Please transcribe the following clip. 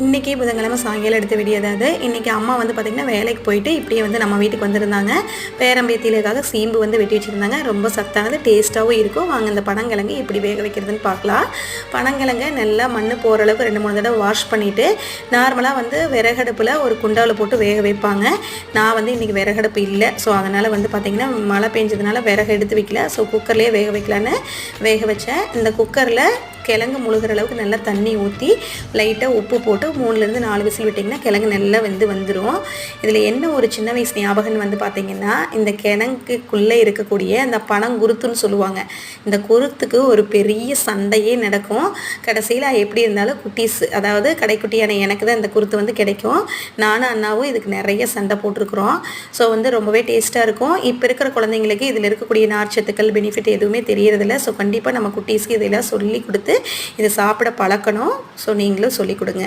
இன்றைக்கி புதன்கிழமை சாயங்காலம் எடுத்த வீடியோ அதாவது இன்றைக்கி அம்மா வந்து பார்த்திங்கன்னா வேலைக்கு போயிட்டு இப்படியே வந்து நம்ம வீட்டுக்கு வந்திருந்தாங்க. பேரம்பேத்தியிலேக்காக சீம்பு வந்து வெட்டி வச்சுருந்தாங்க. ரொம்ப சத்தானது, டேஸ்ட்டாகவும் இருக்கும். வாங்க இந்த பனங்கிழங்கு எப்படி வேக வைக்கிறதுன்னு பார்க்கலாம். பனங்கிழங்கை நல்லா மண் போகிற அளவுக்கு 2-3 தடவை வாஷ் பண்ணிவிட்டு நார்மலாக வந்து விறகடுப்பில் ஒரு குண்டாவில் போட்டு வேக வைப்பாங்க. நான் வந்து இன்றைக்கி விறகடுப்பு இல்லை, ஸோ அதனால் வந்து பார்த்திங்கன்னா மழை பெஞ்சதுனால விறகு எடுத்து வைக்கல. ஸோ குக்கர்லேயே வேக வைக்கலான்னு வேக வச்சேன். இந்த குக்கரில் கிழங்கு முழுகிற அளவுக்கு நல்லா தண்ணி ஊற்றி லைட்டாக உப்பு போட்டு 3-4 விசில் விட்டிங்கன்னா கிழங்கு நல்லா வந்துடும். இதில் என்ன ஒரு சின்ன வயசு ஞாபகம் வந்து பார்த்திங்கன்னா, இந்த கிழங்குக்குள்ளே இருக்கக்கூடிய அந்த பனங்குருத்துன்னு சொல்லுவாங்க. இந்த குருத்துக்கு ஒரு பெரிய சண்டையே நடக்கும். கடைசியில் எப்படி இருந்தாலும் குட்டீஸ், அதாவது கடைக்குட்டியான எனக்கு தான் இந்த குருத்து வந்து கிடைக்கும். நானும் அண்ணாவும் இதுக்கு நிறைய சண்டை போட்டிருக்கிறோம். ஸோ வந்து ரொம்பவே டேஸ்ட்டாக இருக்கும். இப்போ இருக்கிற குழந்தைங்களுக்கு இதில் இருக்கக்கூடிய நார்ச்சத்துக்கள் பெனிஃபிட் எதுவுமே தெரியறதில்ல. ஸோ கண்டிப்பாக நம்ம குட்டீஸ்க்கு இதெல்லாம் சொல்லி கொடுத்து இதை சாப்பிட பழக்கணும். ஸோ நீங்களும் சொல்லிக் கொடுங்க.